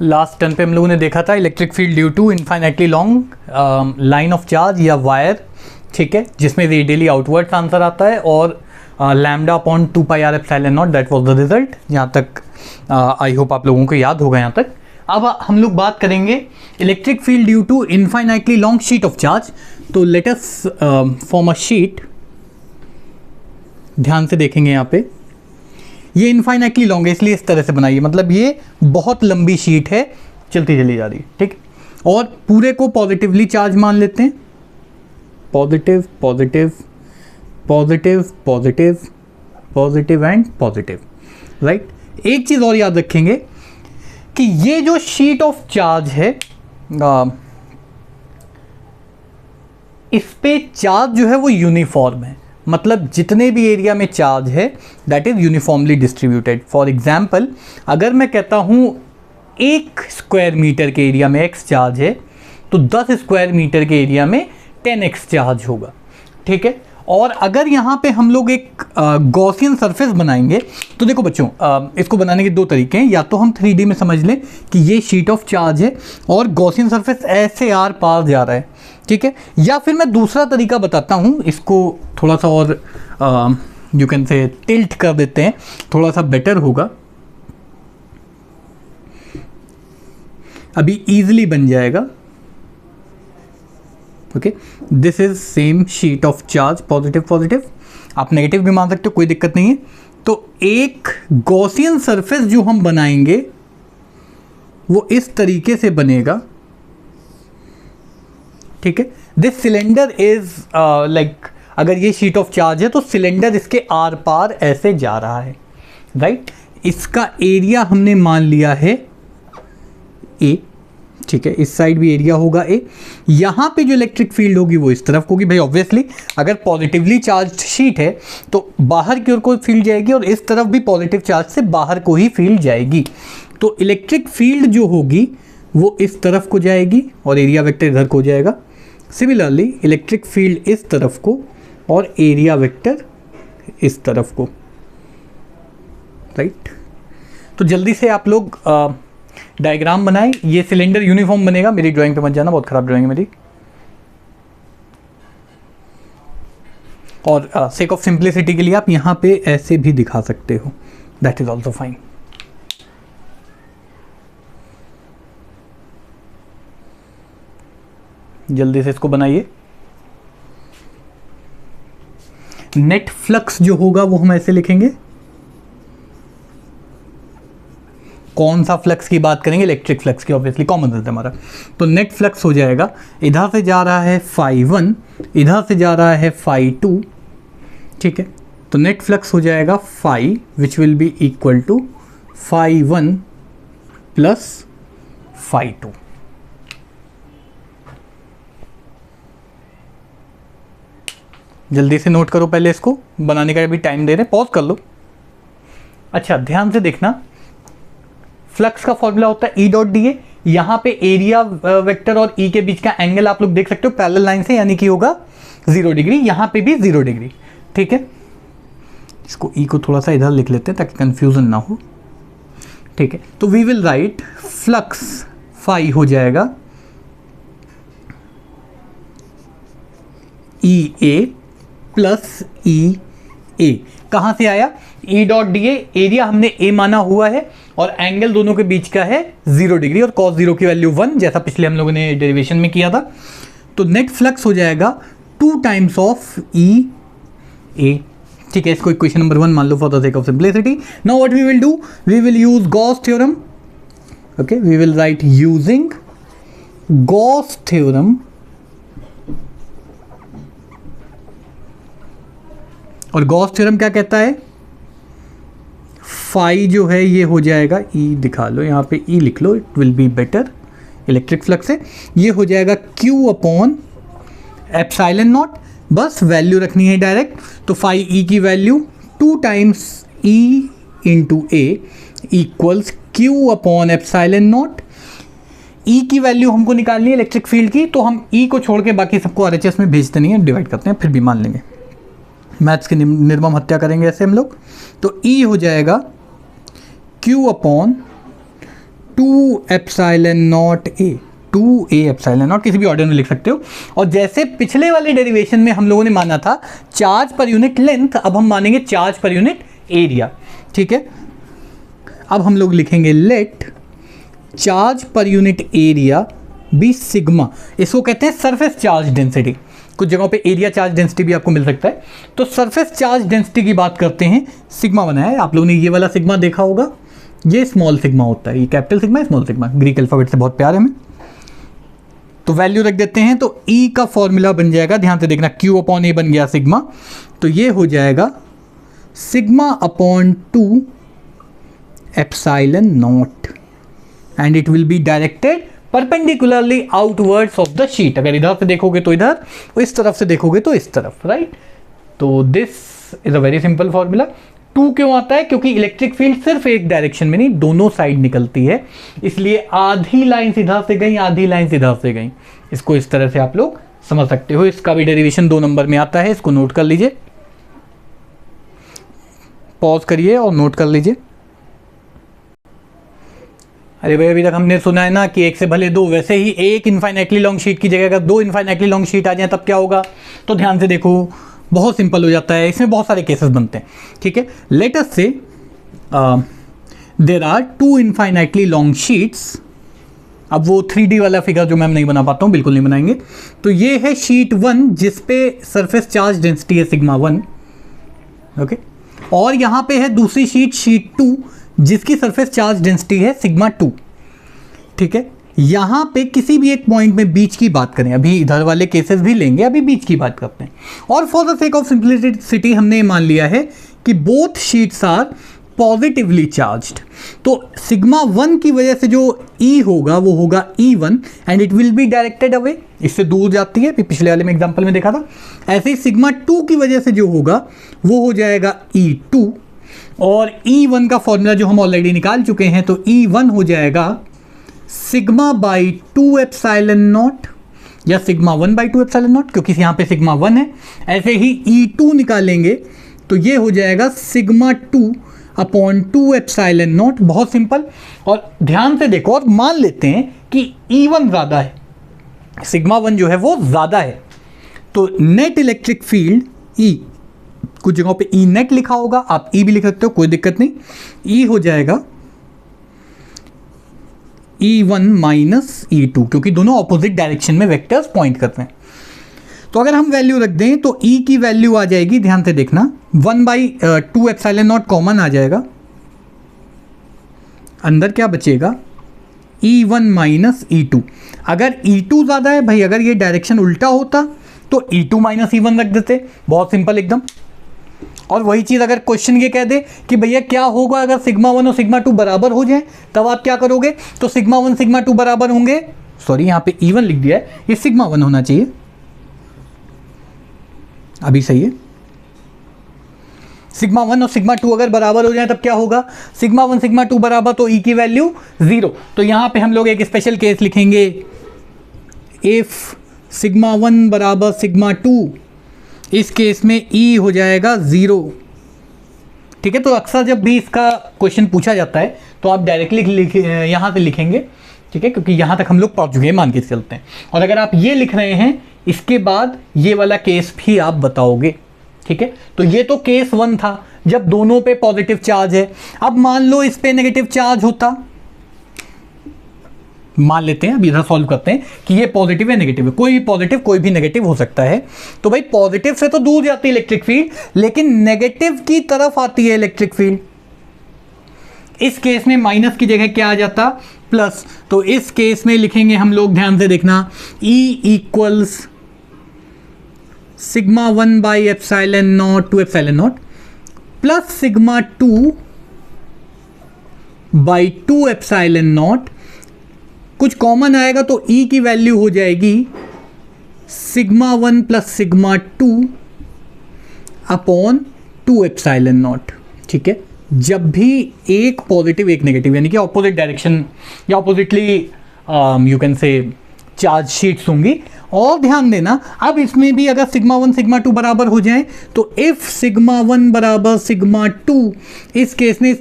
Last turn पे हम लोगों ने देखा था electric field due to infinitely long line of charge या वायर, ठीक है, जिसमें रेडियली आउटवर्ड्स आंसर आता है, और lambda upon 2πr epsilon naught, that was the result. यहाँ तक आई होप आप लोगों को याद होगा यहाँ तक। अब हम लोग बात करेंगे electric field due to infinitely long sheet of charge. तो let us form a sheet. ध्यान से देखेंगे यहाँ पे, ये इनफाइनाइटली लॉन्ग है इसलिए इस तरह से बनाइए, मतलब ये बहुत लंबी शीट है, चलती चली जा रही है, ठीक। और पूरे को पॉजिटिवली चार्ज मान लेते हैं, positive positive positive positive positive and positive, right. एक चीज़ और याद रखेंगे कि ये जो शीट ऑफ चार्ज है इस पे चार्ज जो है वो यूनिफॉर्म है, मतलब जितने भी एरिया में चार्ज है that is uniformly distributed. For example, अगर मैं कहता हूँ 1 स्क्वायर मीटर के एरिया में x चार्ज है तो 10 स्क्वायर मीटर के एरिया में 10x चार्ज होगा, ठीक है। और अगर यहाँ पे हम लोग एक गॉसियन सरफेस बनाएंगे तो देखो बच्चों, इसको बनाने के दो तरीके हैं, या तो हम 3D में समझ लें कि ये शीट ऑफ चार्ज है और गॉसियन सरफेस ऐसे आर पार जा रहा है, ठीक है, या फिर मैं दूसरा तरीका बताता हूँ, इसको थोड़ा सा और यू कैन से टिल्ट कर देते हैं, थोड़ा सा बेटर होगा, अभी इजीली बन जाएगा। Okay, this is same sheet of charge, positive positive, आप नेगेटिव भी मान सकते हो, कोई दिक्कत नहीं है। तो एक गॉसियन सरफेस जो हम बनाएंगे वो इस तरीके से बनेगा, ठीक है। दिस सिलेंडर इज लाइक, अगर ये शीट ऑफ चार्ज है तो सिलेंडर इसके आर पार ऐसे जा रहा है, राइट। इसका एरिया हमने मान लिया है ए, ठीक है, इस साइड भी एरिया होगा ए। यहाँ पे जो इलेक्ट्रिक फील्ड होगी वो इस तरफ होगी, भाई ऑब्वियसली अगर पॉजिटिवली चार्ज शीट है तो बाहर की ओर को फील्ड जाएगी और इस तरफ भी पॉजिटिव चार्ज से बाहर को ही फील्ड जाएगी। तो इलेक्ट्रिक फील्ड जो होगी वो इस तरफ को जाएगी और एरिया वेक्टर इधर को जाएगा। सिमिलरली इलेक्ट्रिक फील्ड इस तरफ को और एरिया वेक्टर इस तरफ को, राइट। तो जल्दी से आप लोग डायग्राम बनाएं, ये सिलेंडर यूनिफॉर्म बनेगा। मेरी ड्राइंग पे मत जाना, बहुत खराब ड्राइंग है मेरी, और सेक ऑफ सिंप्लिसिटी के लिए आप यहाँ पे ऐसे भी दिखा सकते हो, दैट इज ऑल्सो फाइन। जल्दी से इसको बनाइए। नेट फ्लक्स जो होगा वो हम ऐसे लिखेंगे, कौन सा फ्लक्स की बात करेंगे, इलेक्ट्रिक फ्लक्स की, ऑब्वियसली कॉमन है हमारा। तो नेट फ्लक्स हो जाएगा, इधर से जा रहा है φ1, इधर से जा रहा है φ2, ठीक है। तो नेट फ्लक्स हो जाएगा φ which will be equal to φ1 plus φ2। जल्दी से नोट करो, पहले इसको बनाने का भी टाइम दे रहे हैं, पॉज कर लो। अच्छा, ध्यान से देखना, फ्लक्स का फॉर्मूला होता है E डॉट डी ए। यहाँ पे एरिया वेक्टर और E के बीच का एंगल आप लोग देख सकते हो पैरेलल लाइन से, यानी कि होगा 0 डिग्री, यहाँ पे भी 0 डिग्री, ठीक है। इसको E को थोड़ा सा इधर लिख लेते हैं ताकि कंफ्यूजन ना हो, ठीक है। तो we will write flux phi हो जाएगा E A plus E A. कहाँ से आया, E dot D A, area हमने A माना हुआ है और एंगल दोनों के बीच का है 0 डिग्री और cos 0 की वैल्यू 1, जैसा पिछले हम लोगों ने डेरिवेशन में किया था। तो नेट फ्लक्स हो जाएगा 2 टाइम्स ऑफ E A, ठीक है। इसको इक्वेशन नंबर 1 मान लो for the sake of simplicity. Now what we will do, we will use Gauss theorem, okay, we will write using Gauss theorem, और गॉस थ्योरम क्या कहता है, फाई जो है ये हो जाएगा, E दिखा लो यहाँ पे, E लिख लो, it will be better, electric flux है, ये हो जाएगा Q अपॉन एप्सिलॉन नॉट, बस वैल्यू रखनी है डायरेक्ट। तो फाई E की value 2 times E into A equals Q upon epsilon naught. E की वैल्यू हमको निकालनी है इलेक्ट्रिक फील्ड की, तो हम E को छोड़ के बाकी सबको RHS में भेजते नहीं है, डिवाइड करते हैं, फिर भी मान लेंगे, मैथ्स की निर्मम हत्या करेंगे ऐसे हम लोग। तो E हो जाएगा Q upon 2 epsilon not a, 2a epsilon not, किसी भी ऑर्डर में लिख सकते हो। और जैसे पिछले वाले डेरिवेशन में हम लोगों ने माना था चार्ज पर यूनिट लेंथ, अब हम मानेंगे चार्ज पर यूनिट एरिया। ठीक है, अब हम लोग लिखेंगे let charge per unit area be sigma, इसको कहते हैं सरफेस चार्ज डेंसिटी। कुछ जगहों पे एरिया चार्ज डेंसिटी भी आपको मिल सकता है। तो सरफेस चार्ज डेंसिटी की बात करते हैं, सिग्मा बनाया है। आप लोगों ने ये वाला सिग्मा देखा होगा, ये स्मॉल सिग्मा होता है, ये capital sigma, small sigma, Greek alphabet से बहुत प्यार है हमें। तो वैल्यू रख देते हैं, तो E का फॉर्मूला बन जाएगा, ध्यान से देखना, Q अपॉन A बन गया सिग्मा, तो ये हो जाएगा sigma upon 2 epsilon not and it will be directed perpendicularly outwards of the sheet. अगर इधर से देखोगे तो इधर, और इस तरफ से देखोगे तो इस तरफ, राइट। तो this is a very simple formula. 2 क्यों आता है? क्योंकि इलेक्ट्रिक फील्ड सिर्फ एक डायरेक्शन में नहीं, दोनों साइड निकलती है, इसलिए आधी लाइन इधर से गई, आधी लाइन इधर से गई। इसको इस तरह से आप लोग समझ सकते हो। इसका भी डेरिवेशन 2 नंबर में आता है, इसको नोट कर लीजिए, पॉज करिए और नोट कर लीजिए। अरे भाई, अभी तक हमने सुना है ना कि एक से भले दो, वैसे ही एक इनफाइनाइटली लॉन्ग शीट की जगह अगर 2 इनफाइनाइटली लॉन्ग शीट आ जाए तब क्या होगा? तो ध्यान से देखो, बहुत सिंपल हो जाता है, इसमें बहुत सारे केसेस बनते हैं। ठीक है, let us say there are 2 infinitely long sheets. अब वो 3D वाला फिगर जो मैं नहीं बना पाता हूँ, बिल्कुल नहीं बनाएंगे। तो ये है शीट 1 जिस पे सरफेस चार्ज डेंसिटी है सिग्मा 1, ओके। और यहाँ पे है दूसरी शीट 2 जिसकी सरफेस चार्ज डेंसिटी है सिग्मा 2। ठीक है, यहाँ पे किसी भी एक पॉइंट में बीच की बात करें, अभी इधर वाले केसेस भी लेंगे, अभी बीच की बात करते हैं। और for the sake of simplicity हमने मान लिया है कि both sheets are positively charged. तो सिग्मा 1 की वजह से जो E होगा वो होगा E1 and it will be directed away, इससे दूर जाती है, पिछले वाले में एग्जांपल में देखा था। ऐसे ही सिग्मा 2 की वजह से जो होगा वो हो जाएगा E2, और E1 का फॉर्मूला जो हम ऑलरेडी निकाल चुके हैं, तो E1 हो जाएगा सिग्मा बाई 2 एप्सिलॉन नॉट या सिग्मा 1 बाई 2 एप्सिलॉन नॉट, क्योंकि यहाँ पे सिग्मा 1 है। ऐसे ही E2 निकालेंगे तो ये हो जाएगा सिग्मा 2 अपॉन 2 एप्सिलॉन नॉट। बहुत सिंपल। और ध्यान से देखो और मान लेते हैं कि E1 ज़्यादा है, सिग्मा 1 जो है वो ज़्यादा है, तो नेट इलेक्ट्रिक फील्ड E, कुछ जगहों पे E नेट लिखा होगा, आप E भी लिख सकते हो, कोई दिक्कत नहीं। E हो जाएगा E1 माइनस E2, क्योंकि दोनों ऑपोजिट डायरेक्शन में वेक्टर्स पॉइंट करते हैं। तो अगर हम वैल्यू रख दें तो E की वैल्यू आ जाएगी, ध्यान से देखना, 1/2 एप्सिलॉन नॉट कॉमन आ जाएगा, अंदर क्या बचेगा? E1 minus E2। अगर E2 ज़्यादा है भाई, अगर ये डायरेक्शन उल्टा होता तो E2 माइनस E1 रख देते, बहुत सिंपल एकदम। और वही चीज़ अगर क्वेश्चन ये कह दे कि भैया क्या होगा अगर सिग्मा 1 और सिग्मा 2 बराबर हो जाए, तब आप क्या करोगे? तो सिग्मा 1 सिग्मा 2 बराबर होंगे, सॉरी यहाँ पे E1 लिख दिया है, ये सिग्मा 1 होना चाहिए, अभी सही है। सिग्मा 1 और सिग्मा 2 अगर बराबर हो जाए तब क्या होगा? सिग्मा 1 सिग्मा 2 बराबर, तो E की वैल्यू 0। तो यहाँ पे हम लोग एक स्पेशल केस लिखेंगे, इफ सिग्मा 1 बराबर सिग्मा 2, इस केस में E हो जाएगा 0। ठीक है, तो अक्सर जब भी इसका क्वेश्चन पूछा जाता है तो आप डायरेक्टली यहाँ से लिखेंगे, ठीक है, क्योंकि यहाँ तक हम लोग पहुँच चुके हैं, मान के चलते हैं। और अगर आप ये लिख रहे हैं, इसके बाद ये वाला केस भी आप बताओगे। ठीक है, तो ये तो केस 1 था जब दोनों पे पॉजिटिव चार्ज है। अब मान लो इस पे नेगेटिव चार्ज होता, मान लेते हैं, अब इधर सॉल्व करते हैं कि ये पॉजिटिव है नेगेटिव है, कोई भी पॉजिटिव कोई भी नेगेटिव हो सकता है। तो भाई पॉजिटिव से तो दूर जाती है इलेक्ट्रिक फील्ड, लेकिन नेगेटिव की तरफ आती है इलेक्ट्रिक फील्ड। इस केस में माइनस की जगह क्या आ जाता? प्लस। तो इस केस में लिखेंगे हम लोग, ध्यान से देखना, E equals sigma 1 by epsilon not 2 epsilon not plus sigma 2 by 2 epsilon not. कुछ कॉमन आएगा तो E की वैल्यू हो जाएगी sigma 1 plus sigma 2 upon 2 epsilon not. ठीक है, जब भी एक पॉजिटिव एक नेगेटिव, यानी कि ऑपोजिट डायरेक्शन या ऑपोजिटली यू कैन से चार्ज शीट्स होंगी। और ध्यान देना, अब इसमें भी अगर सिग्मा 1 सिग्मा 2 बराबर हो जाए, तो इफ सिग्मा 1 बराबर सिग्मा 2, इस केस में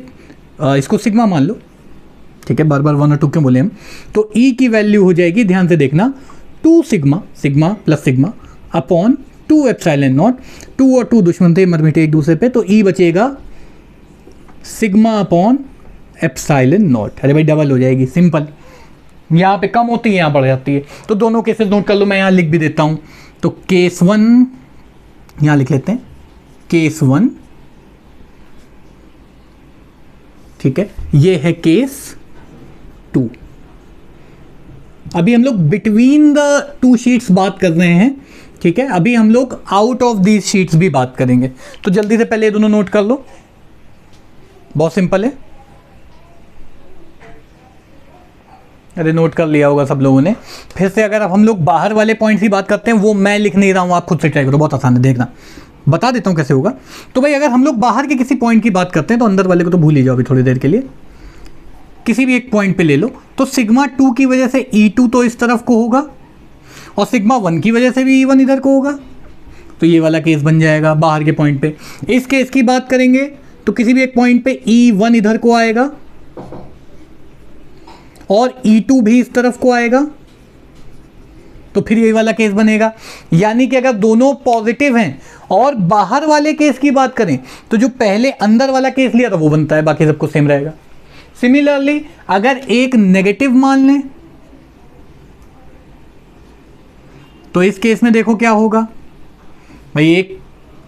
इसको सिग्मा मान लो, ठीक ठीक है, बार बार 1 और 2 क्यों बोले हम। तो ई की वैल्यू हो जाएगी, ध्यान से देखना, 2 sigma, sigma plus sigma upon 2 epsilon not. 2 और 2 दुश्मन थे, मर मिटे एक दूसरे पे, तो ई बचेगा सिग्मा अपॉन एप्सिलॉन नॉट। अरे भाई डबल हो जाएगी, सिंपल। यहाँ पे कम होती है, यहाँ बढ़ जाती है। तो दोनों केसेस नोट कर लो, मैं यहाँ लिख भी देता हूँ। तो केस 1 यहाँ लिख लेते हैं, केस 1, ठीक है, ये है केस 2। अभी हम लोग बिटवीन द 2 शीट्स बात कर रहे हैं, ठीक है। अभी हम लोग आउट ऑफ दीज शीट्स भी बात करेंगे। तो जल्दी से पहले ये दोनों नोट कर लो, बहुत सिंपल है। अरे नोट कर लिया होगा सब लोगों ने। फिर से अगर अब हम लोग बाहर वाले पॉइंट्स की बात करते हैं, वो मैं लिख नहीं रहा हूँ, आप खुद से ट्राई करो, बहुत आसान है, देखना बता देता हूँ कैसे होगा। तो भाई अगर हम लोग बाहर के किसी पॉइंट की बात करते हैं, तो अंदर वाले को तो भूल ही जाओ अभी थोड़ी देर के लिए। किसी भी एक पॉइंट पे ले लो, तो सिग्मा 2 की वजह से E2 तो इस तरफ को होगा, और सिग्मा 1 की वजह से भी E1 इधर को होगा। तो ये वाला केस बन जाएगा बाहर के पॉइंट पे। इस केस की बात करेंगे तो किसी भी एक पॉइंट पे E1 इधर को आएगा और E2 भी इस तरफ को आएगा, तो फिर यही वाला केस बनेगा। यानी कि अगर दोनों पॉजिटिव हैं, और बाहर वाले केस की बात करें तो जो पहले अंदर वाला केस लिया था वो बनता है, बाकी सबको सेम रहेगा। सिमिलरली अगर एक नेगेटिव मान लें, तो इस केस में देखो क्या होगा भाई, एक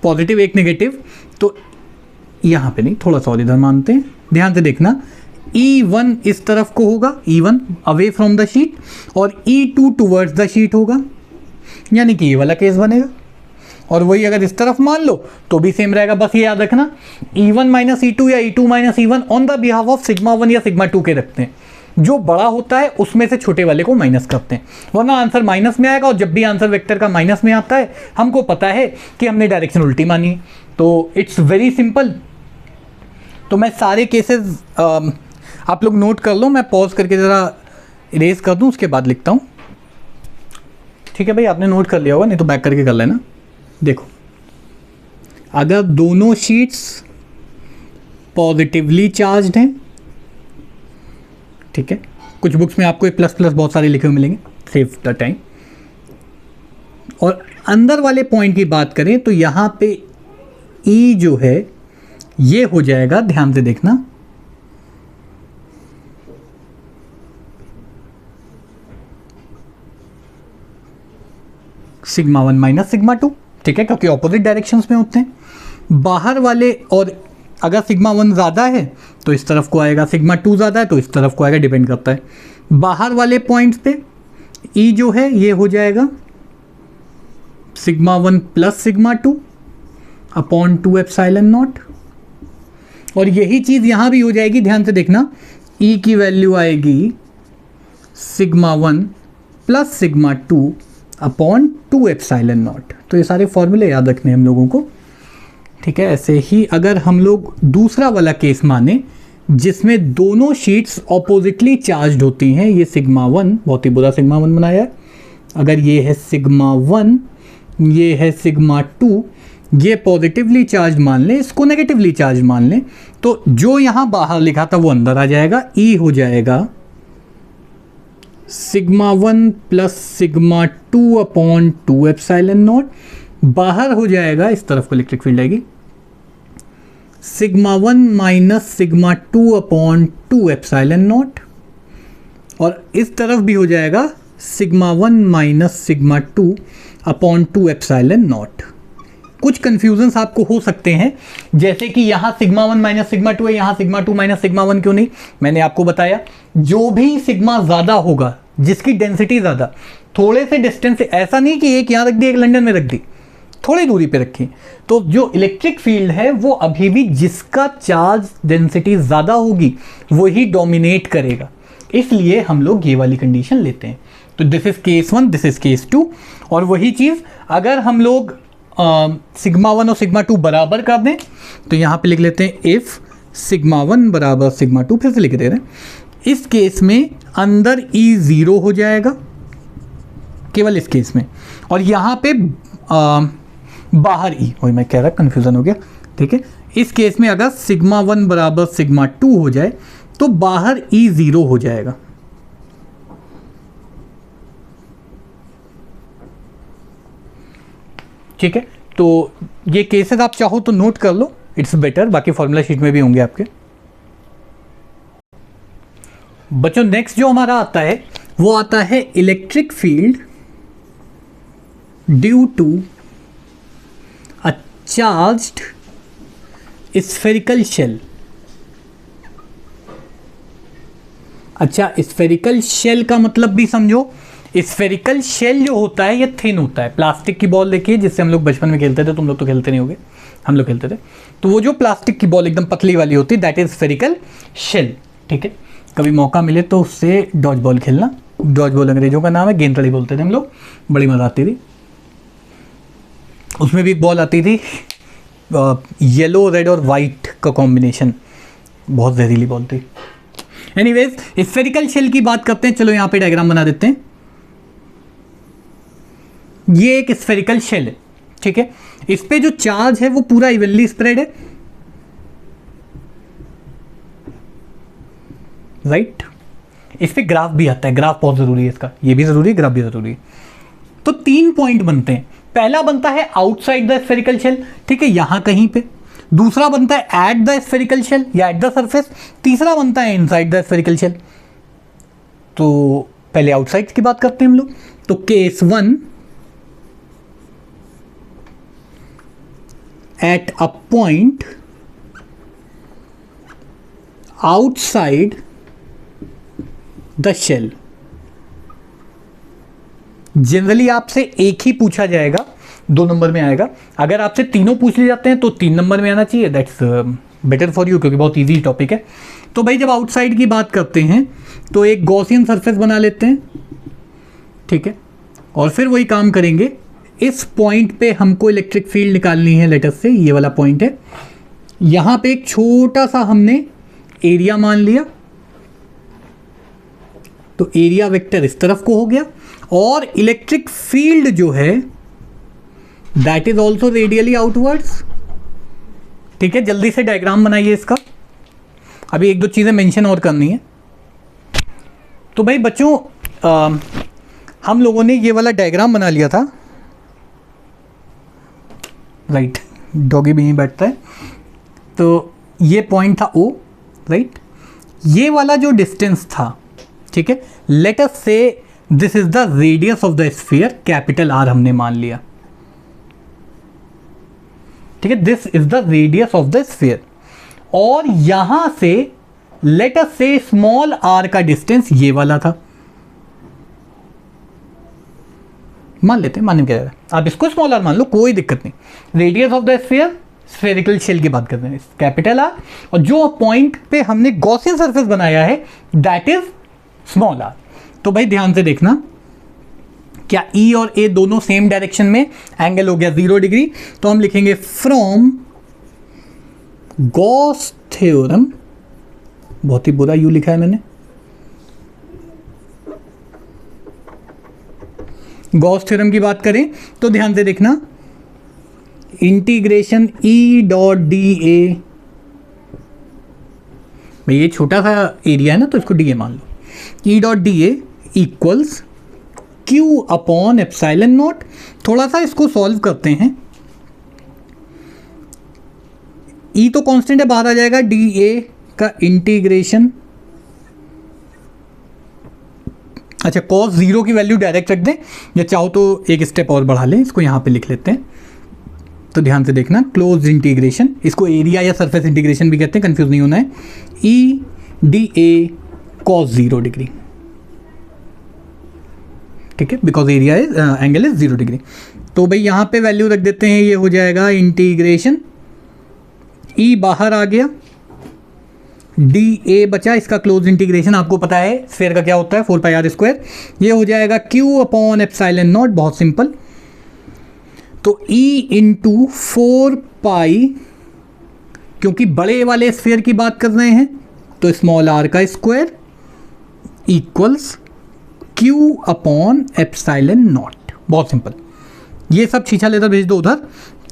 पॉजिटिव एक नेगेटिव, तो यहां पे नहीं, थोड़ा सा और इधर मानते हैं, ध्यान से देखना। E1 इस तरफ को होगा, E1 away from the sheet, और E2 टूवर्ड्स द शीट होगा, यानी कि ये वाला केस बनेगा। और वही अगर इस तरफ मान लो तो भी सेम रहेगा। बस ये याद रखना, E1 माइनस E2 या E2 minus E1 on the behalf of sigma 1 या सिग्मा 2 के रखते हैं। जो बड़ा होता है उसमें से छोटे वाले को माइनस करते हैं, वरना आंसर माइनस में आएगा। और जब भी आंसर वेक्टर का माइनस में आता है, हमको पता है कि हमने डायरेक्शन उल्टी मानी है। तो इट्स वेरी सिंपल। तो मैं सारे केसेस आप लोग नोट कर लो, मैं पॉज करके ज़रा इरेज कर दूं, उसके बाद लिखता हूं। ठीक है भाई, आपने नोट कर लिया होगा, नहीं तो बैक करके कर लेना। देखो, अगर दोनों शीट्स पॉजिटिवली चार्ज्ड हैं, ठीक है, कुछ बुक्स में आपको प्लस प्लस बहुत सारे लिखे हुए मिलेंगे, सेव द टाइम। और अंदर वाले पॉइंट की बात करें तो यहां पे ई जो है ये हो जाएगा, ध्यान से देखना, सिग्मा 1 माइनस सिग्मा 2, ठीक है, क्योंकि ऑपोजिट डायरेक्शंस में होते हैं बाहर वाले। और अगर सिग्मा 1 ज़्यादा है तो इस तरफ को आएगा, सिग्मा 2 ज़्यादा है तो इस तरफ को आएगा, डिपेंड करता है। बाहर वाले पॉइंट्स पे ई जो है ये हो जाएगा sigma 1 plus sigma 2 upon 2 epsilon not. और यही चीज़ यहाँ भी हो जाएगी, ध्यान से देखना, ई की वैल्यू आएगी sigma 1 plus sigma 2 upon 2 epsilon not. तो ये सारे फॉर्मूले याद रखने हैं हम लोगों को, ठीक है। ऐसे ही अगर हम लोग दूसरा वाला केस माने जिसमें दोनों शीट्स ऑपोजिटली चार्ज्ड होती हैं, ये सिग्मा 1, बहुत ही बुरा सिग्मा 1 बनाया है। अगर ये है सिग्मा 1, ये है सिग्मा 2, ये पॉजिटिवली चार्ज मान लें, इसको नेगेटिवली चार्ज मान लें, तो जो यहाँ बाहर लिखा था वो अंदर आ जाएगा। ई हो जाएगा sigma 1 plus sigma 2 upon 2 epsilon not. बाहर हो जाएगा, इस तरफ को इलेक्ट्रिक फील्ड आएगी, sigma 1 minus sigma 2 upon 2 epsilon not. और इस तरफ भी हो जाएगा sigma 1 minus sigma 2 upon 2 epsilon not. कुछ कन्फ्यूजन्स आपको हो सकते हैं, जैसे कि यहाँ सिग्मा 1 माइनस सिग्मा 2 है, यहाँ सिग्मा 2 माइनस सिग्मा 1 क्यों नहीं। मैंने आपको बताया, जो भी सिग्मा ज़्यादा होगा, जिसकी डेंसिटी ज़्यादा, थोड़े से डिस्टेंस से, ऐसा नहीं कि एक यहाँ रख दी एक लंदन में रख दी, थोड़ी दूरी पे रखी, तो जो इलेक्ट्रिक फील्ड है वो अभी भी जिसका चार्ज डेंसिटी ज़्यादा होगी वही डोमिनेट करेगा। इसलिए हम लोग ये वाली कंडीशन लेते हैं। तो this is case 1, this is case 2। और वही चीज़ अगर हम लोग सिग्मा 1 और सिग्मा 2 बराबर कर दें, तो यहाँ पे लिख लेते हैं इफ़ सिग्मा 1 बराबर सिग्मा 2, फिर से लिख दे रहे हैं। इस केस में अंदर E 0 हो जाएगा, केवल इस केस में, और यहाँ पे बाहर E, वही मैं कह रहा, कन्फ्यूज़न हो गया, ठीक है। इस केस में अगर सिग्मा 1 बराबर सिग्मा 2 हो जाए तो बाहर ई 0 हो जाएगा। ठीक है, तो ये केसेस आप चाहो तो नोट कर लो, इट्स बेटर, बाकी फॉर्मूला शीट में भी होंगे आपके। बच्चों नेक्स्ट जो हमारा आता है वो आता है electric field due to a charged spherical shell. अच्छा, स्फेरिकल शेल का मतलब भी समझो। स्फेरिकल शेल जो होता है ये थिन होता है। प्लास्टिक की बॉल देखिए जिससे हम लोग बचपन में खेलते थे, तुम लोग तो खेलते नहीं होगे, हम लोग खेलते थे। तो वो जो प्लास्टिक की बॉल एकदम पतली वाली होती है दैट इज स्फेरिकल शेल। ठीक है, कभी मौका मिले तो उससे डॉज बॉल खेलना। डॉज बॉल अंग्रेजों का नाम है, गेंदड़ी बोलते थे हम लोग, बड़ी मजा आती थी। उसमें भी एक बॉल आती थी येलो रेड और वाइट का कॉम्बिनेशन, बहुत जहरीली बॉल थी। एनीवेज स्फेरिकल शेल की बात करते हैं, चलो यहाँ पे डायग्राम बना देते हैं। ये एक स्फेरिकल शेल है। ठीक है, इस पे जो चार्ज है वो पूरा इवनली स्प्रेड है, राइट। इस पे ग्राफ भी आता है, ग्राफ बहुत जरूरी है इसका, ये भी जरूरी है, ग्राफ भी जरूरी है। तो 3 पॉइंट बनते हैं। पहला बनता है आउटसाइड द स्फेरिकल शेल, ठीक है, यहां कहीं पे। दूसरा बनता है एट द स्फेरिकल शेल या एट द सरफेस। तीसरा बनता है इनसाइड द स्फेरिकल शेल। तो पहले आउटसाइड की बात करते हैं हम लोग। तो case 1 at a point outside the shell। Generally आपसे एक ही पूछा जाएगा, 2 नंबर में आएगा। अगर आपसे तीनों पूछ लिए जाते हैं तो 3 नंबर में आना चाहिए। दैट्स बेटर फॉर यू, क्योंकि बहुत इजी टॉपिक है। तो भाई जब आउटसाइड की बात करते हैं तो एक गॉसियन सरफेस बना लेते हैं, ठीक है, और फिर वही काम करेंगे। इस पॉइंट पे हमको इलेक्ट्रिक फील्ड निकालनी है, लेटस से ये वाला पॉइंट है। यहां पे एक छोटा सा हमने एरिया मान लिया, तो एरिया वेक्टर इस तरफ को हो गया, और इलेक्ट्रिक फील्ड जो है that is also radially outwards. ठीक है, जल्दी से डायग्राम बनाइए इसका, अभी 1-2 चीजें मेंशन और करनी है। तो भाई बच्चों हम लोगों ने ये वाला डायग्राम बना लिया था, राइट, डॉगी भी नहीं बैठता है। तो ये पॉइंट था O, राइट। ये वाला जो डिस्टेंस था, ठीक है, लेट अस से this is the radius of the sphere, capital R हमने मान लिया। ठीक है, this is the radius of the sphere. और यहां से लेट अस से स्मॉल r का डिस्टेंस ये वाला था, मान लेते हैं, मानने क्या है, आप इसको स्मॉल r मान लो, कोई दिक्कत नहीं। Radius of the sphere, spherical shell की बात करते हैं, कैपिटल R, और जो पॉइंट पे हमने गॉसियन सरफेस बनाया है दैट इज स्मॉल r। तो भाई ध्यान से देखना, क्या E और A दोनों सेम डायरेक्शन में, एंगल हो गया 0 डिग्री। तो हम लिखेंगे फ्रॉम गॉस थ्योरम, बहुत ही बुरा U लिखा है मैंने, गॉस थ्योरम की बात करें तो ध्यान से देखना, इंटीग्रेशन E डॉट डी ए, भाई ये छोटा सा एरिया है ना तो इसको dA मान लो, E dot D A equals Q upon epsilon not. थोड़ा सा इसको सॉल्व करते हैं, E तो कांस्टेंट है, बाहर आ जाएगा, dA का इंटीग्रेशन, अच्छा cos 0 की वैल्यू डायरेक्ट रख दें, या चाहो तो एक स्टेप और बढ़ा लें, इसको यहाँ पे लिख लेते हैं। तो ध्यान से देखना, क्लोज इंटीग्रेशन, इसको एरिया या सरफेस इंटीग्रेशन भी कहते हैं, कंफ्यूज नहीं होना है, E dA cos 0 डिग्री। ठीक है, because area is angle is 0 degree. तो भाई यहाँ पे वैल्यू रख देते हैं, ये हो जाएगा इंटीग्रेशन, E बाहर आ गया, dA बचा, इसका क्लोज इंटीग्रेशन आपको पता है स्फीयर का क्या होता है, 4πr²। ये हो जाएगा Q अपॉन एप्सिलॉन नॉट, बहुत सिंपल। तो E इंटू 4π, क्योंकि बड़े वाले स्फीयर की बात कर रहे हैं तो स्मॉल r का square equals Q upon epsilon not, बहुत सिंपल। ये सब छीछा लेकर भेज दो उधर,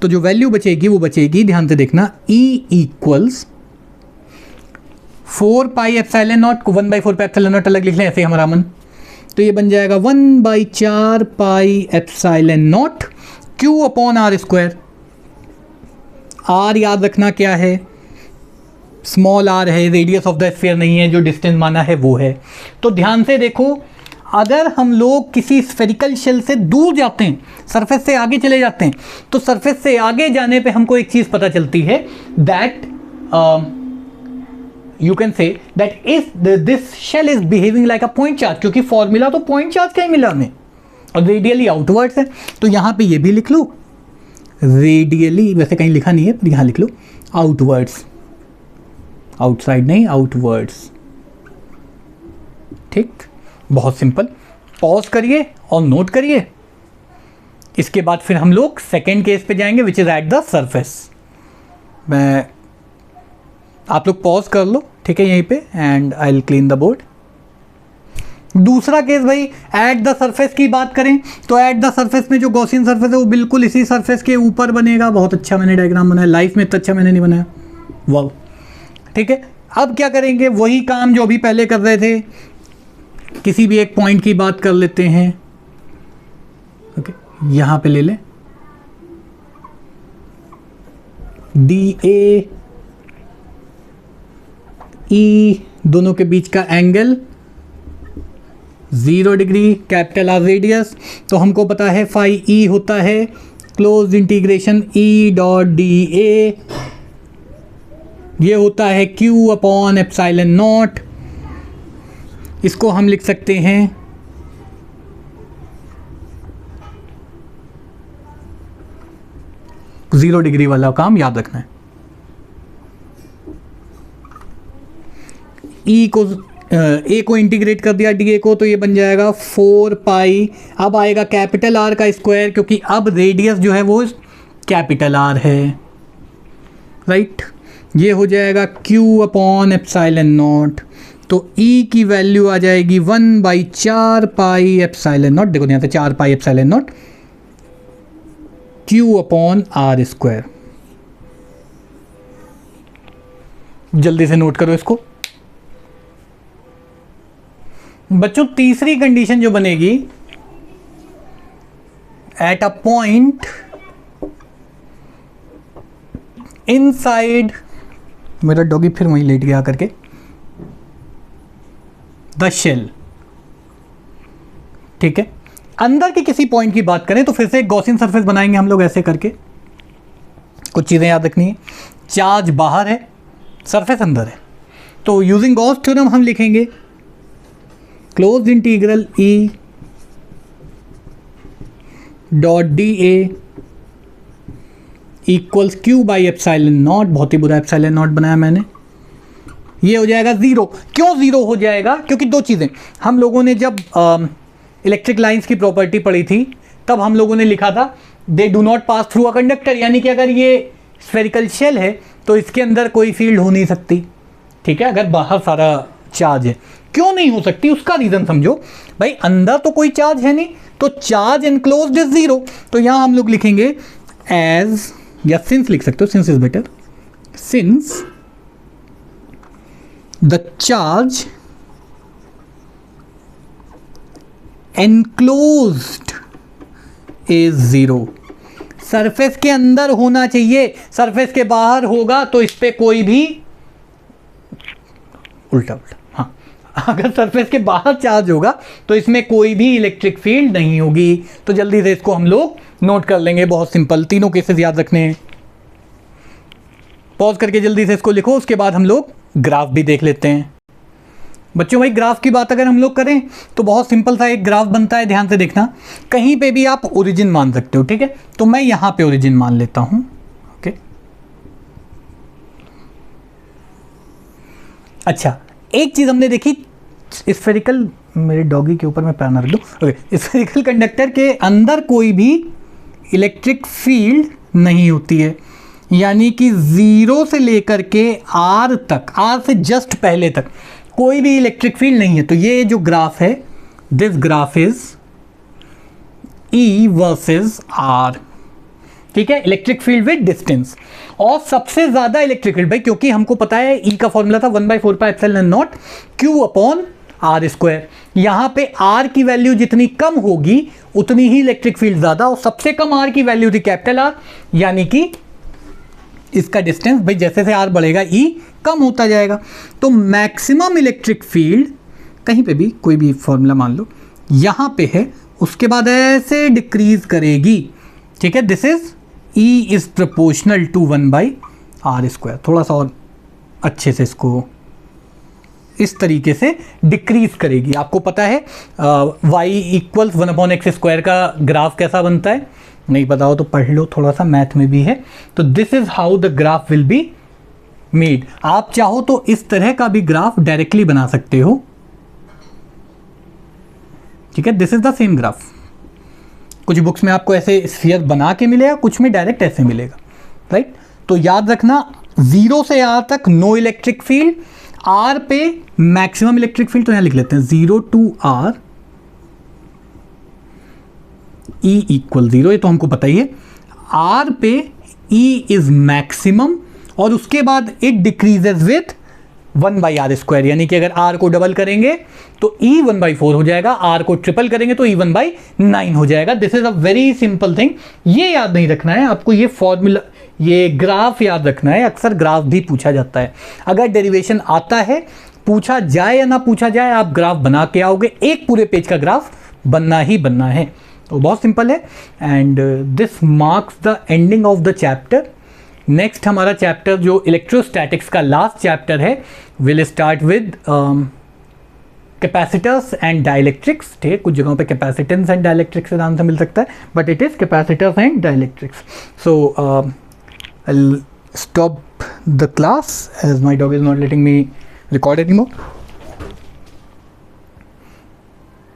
तो जो वैल्यू बचेगी वो बचेगी, ध्यान से देखना, E equals 4 pi epsilon not को 1/4 पे एप्सिलॉन नॉट अलग लिख लें, ऐसे हमारा मन, तो ये बन जाएगा 1/4 pi epsilon naught q upon r square. R याद रखना क्या है, स्मॉल आर है, रेडियस ऑफ द स्फीयर नहीं है, जो डिस्टेंस माना है वो है। तो ध्यान से देखो, अगर हम लोग किसी स्फेरिकल शेल से दूर जाते हैं, सरफेस से आगे चले जाते हैं, तो सरफेस से आगे जाने पे हमको एक चीज़ पता चलती है, that you can say that if this shell is behaving like a point charge, क्योंकि फॉर्मूला तो पॉइंट चार्ज का ही मिला हमें और रेडियली आउटवर्ड्स है। तो यहाँ पे ये भी लिख लो, रेडियली वैसे कहीं लिखा नहीं है, पर यहाँ लिख लो आउटवर्ड्स, आउटसाइड नहीं, आउटवर्ड्स। ठीक, बहुत सिंपल। पॉज करिए और नोट करिए। इसके बाद फिर हम लोग सेकेंड केस पे जाएंगे, which is at the surface. मैं आप लोग पॉज कर लो, ठीक है, यहीं पे, and I will clean the board. दूसरा केस भाई, एट द सरफेस की बात करें तो एट द सरफेस में जो गॉसियन सरफेस है वो बिल्कुल इसी सरफेस के ऊपर बनेगा। बहुत अच्छा मैंने डायग्राम बनाया, लाइफ में इतना अच्छा मैंने नहीं बनाया, वाह। ठीक है, अब क्या करेंगे, वही काम जो अभी पहले कर रहे थे, किसी भी एक पॉइंट की बात कर लेते हैं। ओके, यहां पे ले लें DA E, दोनों के बीच का angle 0 degree, capital R radius. तो हमको पता है फाई E होता है close integration E dot DA, ये होता है Q अपॉन एप्सिलॉन नॉट। इसको हम लिख सकते हैं जीरो डिग्री वाला काम याद रखना है। E को A को इंटीग्रेट कर दिया DA को, तो ये बन जाएगा 4 पाई। अब आएगा कैपिटल R का स्क्वायर, क्योंकि अब रेडियस जो है वो कैपिटल R है, राइट। ये हो जाएगा Q अपॉन एप्सिलॉन नॉट। तो E की वैल्यू आ जाएगी 1/4 पाई एप्सिलॉन नॉट। देखो यहाँ से 4 पाई epsilon not Q upon R square. जल्दी से नोट करो इसको बच्चों। तीसरी कंडीशन जो बनेगी, एट अ पॉइंट इनसाइड, मेरा डॉगी फिर वहीं लेट गया करके, द शेल। ठीक है, अंदर के किसी पॉइंट की बात करें तो फिर से एक गॉसियन सरफेस बनाएंगे हम लोग ऐसे करके। कुछ चीज़ें याद रखनी है, चार्ज बाहर है, सरफेस अंदर है। तो यूजिंग गॉस थ्योरम हम लिखेंगे close integral E dot DA equals Q by epsilon not. बहुत ही बुरा एप्सिलॉन नॉट बनाया मैंने। ये हो जाएगा 0। क्यों 0 हो जाएगा? क्योंकि दो चीज़ें, हम लोगों ने जब इलेक्ट्रिक लाइंस की प्रॉपर्टी पढ़ी थी तब हम लोगों ने लिखा था they do not pass through a conductor, यानी कि अगर ये स्फेरिकल शेल है तो इसके अंदर कोई फील्ड हो नहीं सकती। ठीक है, अगर बाहर सारा चार्ज है। क्यों नहीं हो सकती उसका रीज़न समझो भाई, अंदर तो कोई चार्ज है नहीं, तो चार्ज इनक्लोज्ड इज 0। तो यहां हम लोग लिखेंगे एज, या सिंस लिख सकते हो, since is better, since the charge enclosed is 0। Surface के अंदर होना चाहिए, सरफेस के बाहर होगा तो इस पे कोई भी उल्टा, हाँ, अगर सरफेस के बाहर चार्ज होगा तो इसमें कोई भी इलेक्ट्रिक फील्ड नहीं होगी। तो जल्दी से इसको हम लोग नोट कर लेंगे, बहुत सिंपल, तीनों केसेस याद रखने हैं। पॉज करके जल्दी से इसको लिखो, उसके बाद हम लोग ग्राफ भी देख लेते हैं। बच्चों भाई ग्राफ की बात अगर हम लोग करें तो बहुत सिंपल सा एक ग्राफ बनता है, ध्यान से देखना। कहीं पे भी आप ओरिजिन मान सकते हो, ठीक है, तो मैं यहां पे ओरिजिन मान लेता हूं। ओके, अच्छा, एक चीज हमने देखी, स्फेरिकल, मेरे डॉगी के ऊपर मैं पैर ना रख दूं। ओके, स्फेरिकल कंडक्टर के अंदर कोई भी इलेक्ट्रिक फील्ड नहीं होती है, यानी कि 0 से लेकर के R तक, R से जस्ट पहले तक कोई भी इलेक्ट्रिक फील्ड नहीं है। तो ये जो ग्राफ है, this graph is E versus R। ठीक है, इलेक्ट्रिक फील्ड विद डिस्टेंस। और सबसे ज्यादा इलेक्ट्रिक फील्ड भाई, क्योंकि हमको पता है ई का फॉर्मूला था 1/4πε0 Q अपॉन आर स्क्वायर। यहां पे आर की वैल्यू जितनी कम होगी उतनी ही इलेक्ट्रिक फील्ड ज्यादा, और सबसे कम आर की वैल्यू थी कैपिटल आर, यानी कि इसका डिस्टेंस भाई जैसे से आर बढ़ेगा ई कम होता जाएगा। तो मैक्सिमम इलेक्ट्रिक फील्ड कहीं पे भी कोई भी फॉर्मूला मान लो यहां पे है, उसके बाद ऐसे डिक्रीज करेगी, ठीक है। This is E is proportional to 1/r²। थोड़ा सा और अच्छे से इसको इस तरीके से डिक्रीज करेगी। आपको पता है y इक्वल्स 1/x² का ग्राफ कैसा बनता है, नहीं पता हो तो पढ़ लो, थोड़ा सा मैथ में भी है। तो this is how the graph will be made. आप चाहो तो इस तरह का भी ग्राफ डायरेक्टली बना सकते हो, ठीक है। This is the same graph. कुछ बुक्स में आपको ऐसे स्फीयर बना के मिलेगा, कुछ में डायरेक्ट ऐसे मिलेगा, राइट। तो याद रखना 0 से r तक नो इलेक्ट्रिक फील्ड, r पे मैक्सिमम इलेक्ट्रिक फील्ड। तो यहां लिख लेते हैं 0 to r E = 0, ये तो हमको पता ही है। r पे E इज मैक्सिमम, और उसके बाद इट डिक्रीजेज विथ 1/r², यानी कि अगर r को डबल करेंगे तो E 1/4 हो जाएगा, r को ट्रिपल करेंगे तो E 1/9 हो जाएगा। This is a very simple thing. ये याद नहीं रखना है आपको, ये फॉर्मूला, ये ग्राफ याद रखना है। अक्सर ग्राफ भी पूछा जाता है, अगर डेरिवेशन आता है, पूछा जाए या ना पूछा जाए, आप ग्राफ बना के आओगे, एक पूरे पेज का ग्राफ बनना ही बनना है। तो बहुत सिंपल है। And this marks the ending of the chapter. Next हमारा चैप्टर जो इलेक्ट्रोस्टैटिक्स का लास्ट चैप्टर है, will start with capacitors and dielectrics. ठीक है, कुछ जगहों पे कैपेसिटेंस एंड डाइलेक्ट्रिक्स से नाम से मिल सकता है, but it is capacitors and dielectrics. So I'll stop the class as my dog is not letting me record anymore.